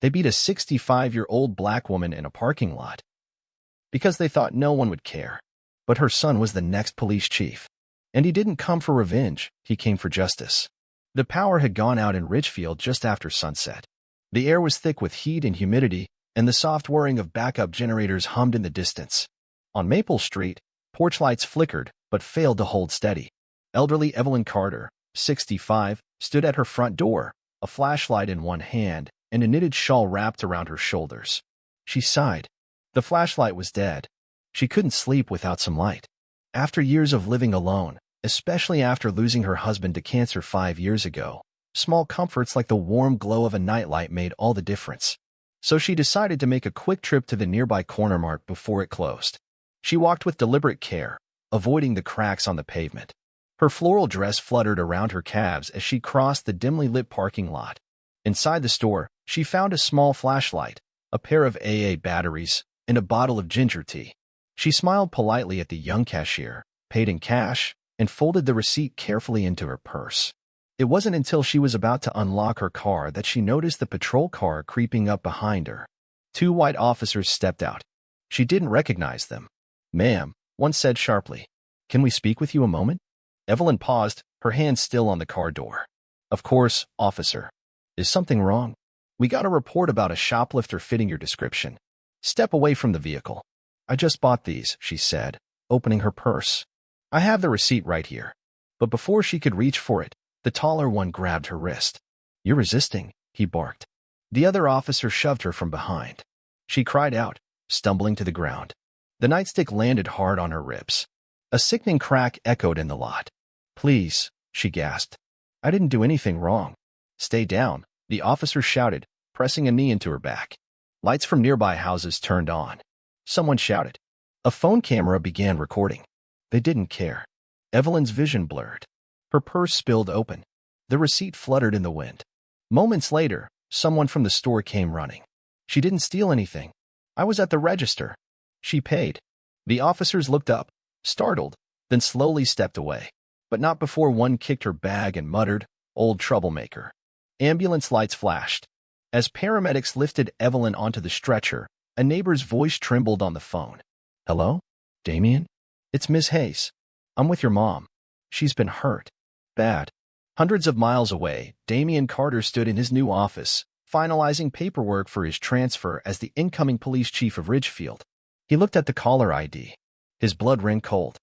They beat a 65-year-old black woman in a parking lot because they thought no one would care. But her son was the next police chief. And he didn't come for revenge, he came for justice. The power had gone out in Ridgefield just after sunset. The air was thick with heat and humidity, and the soft whirring of backup generators hummed in the distance. On Maple Street, porch lights flickered but failed to hold steady. Elderly Evelyn Carter, 65, stood at her front door, a flashlight in one hand and a knitted shawl wrapped around her shoulders. She sighed. The flashlight was dead. She couldn't sleep without some light. After years of living alone, especially after losing her husband to cancer 5 years ago, small comforts like the warm glow of a nightlight made all the difference. So she decided to make a quick trip to the nearby corner mart before it closed. She walked with deliberate care, avoiding the cracks on the pavement. Her floral dress fluttered around her calves as she crossed the dimly lit parking lot. Inside the store, she found a small flashlight, a pair of AA batteries, and a bottle of ginger tea. She smiled politely at the young cashier, paid in cash, and folded the receipt carefully into her purse. It wasn't until she was about to unlock her car that she noticed the patrol car creeping up behind her. 2 white officers stepped out. She didn't recognize them. "Ma'am," one said sharply. "Can we speak with you a moment?" Evelyn paused, her hand still on the car door. "Of course, officer. Is something wrong? We got a report about a shoplifter fitting your description. Step away from the vehicle." "I just bought these," she said, opening her purse. "I have the receipt right here." But before she could reach for it, the taller one grabbed her wrist. "You're resisting," he barked. The other officer shoved her from behind. She cried out, stumbling to the ground. The nightstick landed hard on her ribs. A sickening crack echoed in the lot. "Please," she gasped. "I didn't do anything wrong." "Stay down," the officer shouted, pressing a knee into her back. Lights from nearby houses turned on. Someone shouted. A phone camera began recording. They didn't care. Evelyn's vision blurred. Her purse spilled open. The receipt fluttered in the wind. Moments later, someone from the store came running. "She didn't steal anything. I was at the register." She paid. The officers looked up, startled, then slowly stepped away. But not before one kicked her bag and muttered, "Old troublemaker." Ambulance lights flashed. As paramedics lifted Evelyn onto the stretcher, a neighbor's voice trembled on the phone. "Hello? Damien? It's Miss Hayes. I'm with your mom. She's been hurt. Bad." Hundreds of miles away, Damien Carter stood in his new office, finalizing paperwork for his transfer as the incoming police chief of Ridgefield. He looked at the caller ID. His blood ran cold.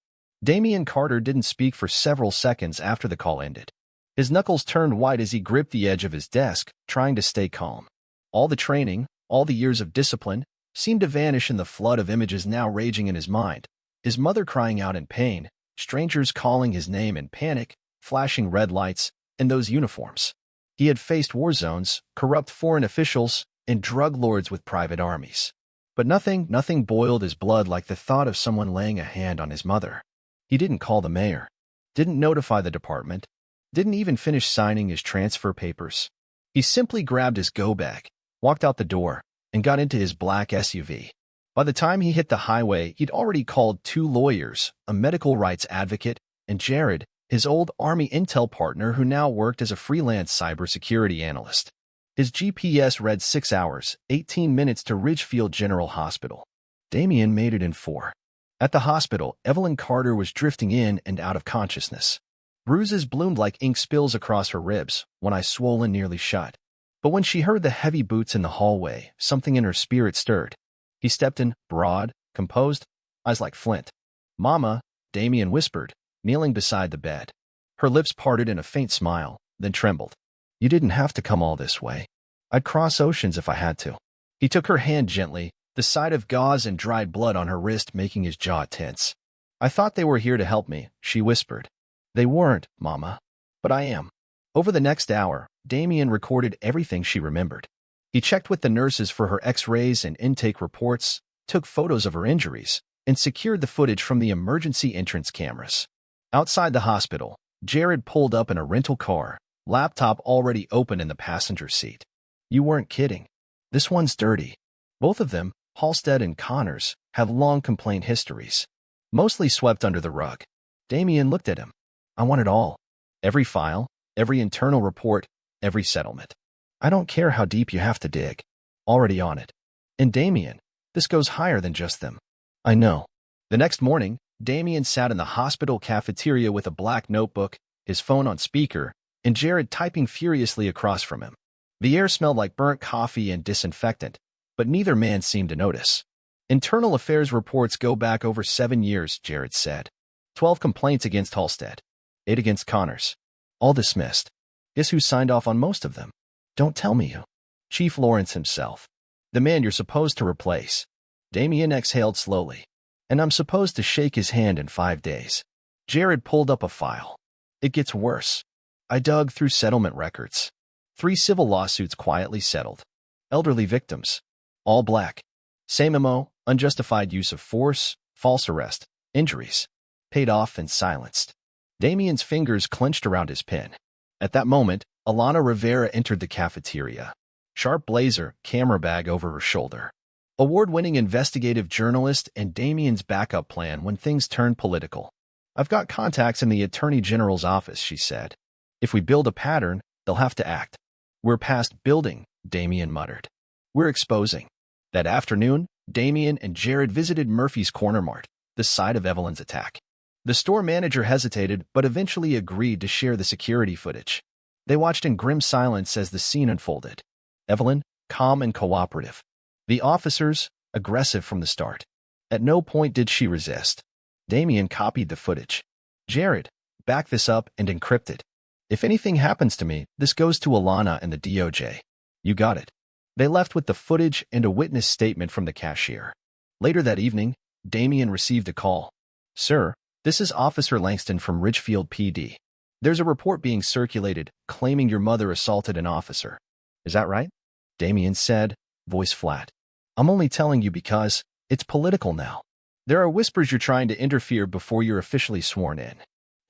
Damien Carter didn't speak for several seconds after the call ended. His knuckles turned white as he gripped the edge of his desk, trying to stay calm. All the training, all the years of discipline, seemed to vanish in the flood of images now raging in his mind. His mother crying out in pain, strangers calling his name in panic, flashing red lights, and those uniforms. He had faced war zones, corrupt foreign officials, and drug lords with private armies. But nothing boiled his blood like the thought of someone laying a hand on his mother. He didn't call the mayor, didn't notify the department, didn't even finish signing his transfer papers. He simply grabbed his go-bag, walked out the door, and got into his black SUV. By the time he hit the highway, he'd already called 2 lawyers, a medical rights advocate, and Jared, his old Army intel partner who now worked as a freelance cybersecurity analyst. His GPS read 6 hours, 18 minutes to Ridgefield General Hospital. Damien made it in 4. At the hospital, Evelyn Carter was drifting in and out of consciousness. Bruises bloomed like ink spills across her ribs, one eye swollen nearly shut. But when she heard the heavy boots in the hallway, something in her spirit stirred. He stepped in, broad, composed, eyes like flint. "Mama," Damien whispered, kneeling beside the bed. Her lips parted in a faint smile, then trembled. "You didn't have to come all this way. I'd cross oceans if I had to." He took her hand gently, the sight of gauze and dried blood on her wrist making his jaw tense. "I thought they were here to help me," she whispered. "They weren't, Mama. But I am." Over the next hour, Damien recorded everything she remembered. He checked with the nurses for her x-rays and intake reports, took photos of her injuries, and secured the footage from the emergency entrance cameras. Outside the hospital, Jared pulled up in a rental car, laptop already open in the passenger seat. "You weren't kidding. This one's dirty." Both of them, Halstead and Connors, have long complaint histories, mostly swept under the rug. Damien looked at him. "I want it all. Every file, every internal report, every settlement. I don't care how deep you have to dig." Already on it. And Damien, this goes higher than just them. I know. The next morning, Damien sat in the hospital cafeteria with a black notebook, his phone on speaker, and Jared typing furiously across from him. The air smelled like burnt coffee and disinfectant, but neither man seemed to notice. Internal affairs reports go back over 7 years, Jared said. 12 complaints against Halstead. 8 against Connors. All dismissed. Guess who signed off on most of them? Don't tell me who. Chief Lawrence himself. The man you're supposed to replace. Damien exhaled slowly. And I'm supposed to shake his hand in 5 days. Jared pulled up a file. It gets worse. I dug through settlement records. 3 civil lawsuits quietly settled. Elderly victims. All black. Same MO, unjustified use of force, false arrest, injuries. Paid off and silenced. Damien's fingers clenched around his pen. At that moment, Alana Rivera entered the cafeteria. Sharp blazer, camera bag over her shoulder. Award-winning investigative journalist and Damien's backup plan when things turned political. I've got contacts in the Attorney General's office, she said. If we build a pattern, they'll have to act. We're past building, Damien muttered. We're exposing. That afternoon, Damien and Jared visited Murphy's Corner Mart, the site of Evelyn's attack. The store manager hesitated but eventually agreed to share the security footage. They watched in grim silence as the scene unfolded. Evelyn, calm and cooperative. The officers, aggressive from the start. At no point did she resist. Damien copied the footage. Jared, back this up and encrypt it. If anything happens to me, this goes to Alana and the DOJ. You got it. They left with the footage and a witness statement from the cashier. Later that evening, Damien received a call. Sir, this is Officer Langston from Ridgefield PD. There's a report being circulated claiming your mother assaulted an officer. Is that right? Damien said, voice flat. I'm only telling you because it's political now. There are whispers you're trying to interfere before you're officially sworn in.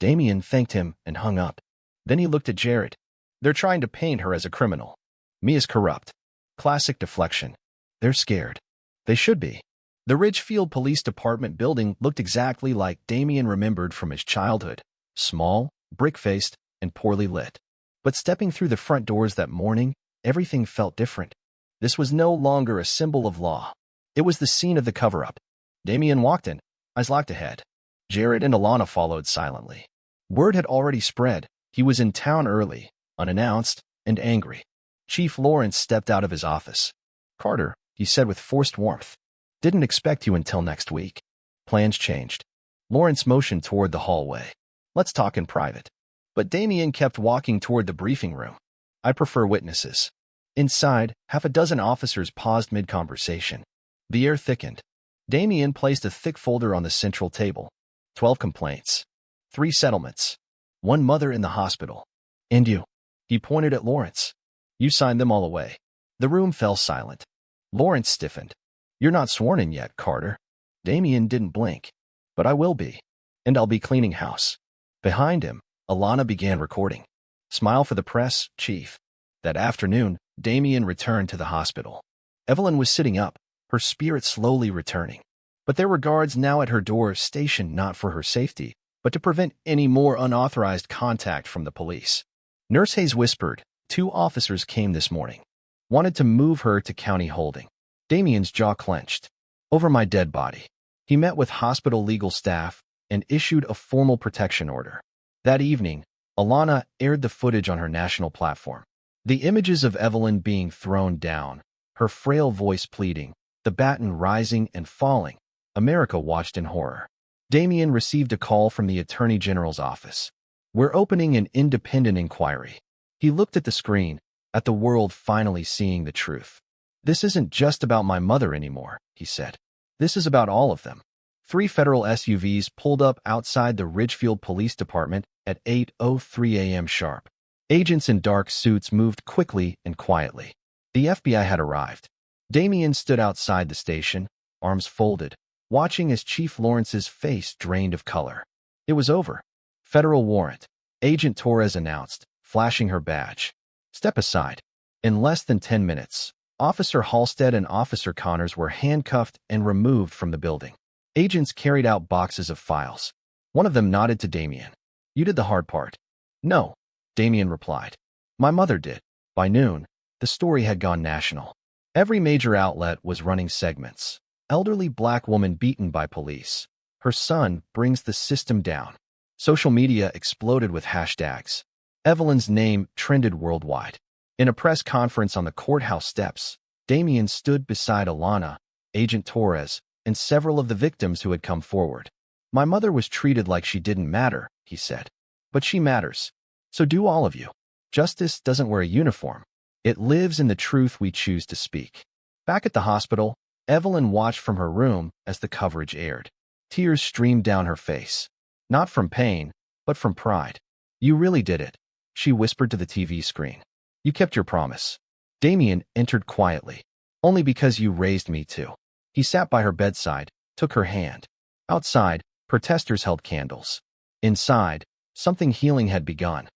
Damien thanked him and hung up. Then he looked at Jared. They're trying to paint her as a criminal. Me as corrupt. Classic deflection. They're scared. They should be. The Ridgefield Police Department building looked exactly like Damien remembered from his childhood. Small, brick-faced, and poorly lit. But stepping through the front doors that morning, everything felt different. This was no longer a symbol of law. It was the scene of the cover-up. Damien walked in, eyes locked ahead. Jared and Alana followed silently. Word had already spread. He was in town early, unannounced, and angry. Chief Lawrence stepped out of his office. Carter, he said with forced warmth. Didn't expect you until next week. Plans changed. Lawrence motioned toward the hallway. Let's talk in private. But Damien kept walking toward the briefing room. I prefer witnesses. Inside, half a dozen officers paused mid-conversation. The air thickened. Damien placed a thick folder on the central table. 12 complaints. 3 settlements. 1 mother in the hospital. And you. He pointed at Lawrence. You signed them all away. The room fell silent. Lawrence stiffened. You're not sworn in yet, Carter. Damien didn't blink. But I will be. And I'll be cleaning house. Behind him, Alana began recording. Smile for the press, Chief. That afternoon, Damien returned to the hospital. Evelyn was sitting up, her spirit slowly returning. But there were guards now at her door stationed not for her safety, but to prevent any more unauthorized contact from the police. Nurse Hayes whispered, 2 officers came this morning. Wanted to move her to county holding. Damien's jaw clenched. Over my dead body. He met with hospital legal staff and issued a formal protection order. That evening, Alana aired the footage on her national platform. The images of Evelyn being thrown down, her frail voice pleading, the baton rising and falling. America watched in horror. Damien received a call from the Attorney General's office. We're opening an independent inquiry. He looked at the screen, at the world finally seeing the truth. This isn't just about my mother anymore, he said. This is about all of them. 3 federal SUVs pulled up outside the Ridgefield Police Department at 8:03 a.m. sharp. Agents in dark suits moved quickly and quietly. The FBI had arrived. Damien stood outside the station, arms folded, watching as Chief Lawrence's face drained of color. It was over. Federal warrant. Agent Torres announced, flashing her badge. Step aside. In less than 10 minutes, Officer Halstead and Officer Connors were handcuffed and removed from the building. Agents carried out boxes of files. One of them nodded to Damien. You did the hard part. No, Damien replied. My mother did. By noon, the story had gone national. Every major outlet was running segments. Elderly black woman beaten by police. Her son brings the system down. Social media exploded with hashtags. Evelyn's name trended worldwide. In a press conference on the courthouse steps, Damien stood beside Alana, Agent Torres, and several of the victims who had come forward. My mother was treated like she didn't matter, he said. But she matters. So do all of you. Justice doesn't wear a uniform. It lives in the truth we choose to speak. Back at the hospital, Evelyn watched from her room as the coverage aired. Tears streamed down her face. Not from pain, but from pride. You really did it, she whispered to the TV screen. You kept your promise. Damien entered quietly. Only because you raised me to. He sat by her bedside, took her hand. Outside, protesters held candles. Inside, something healing had begun.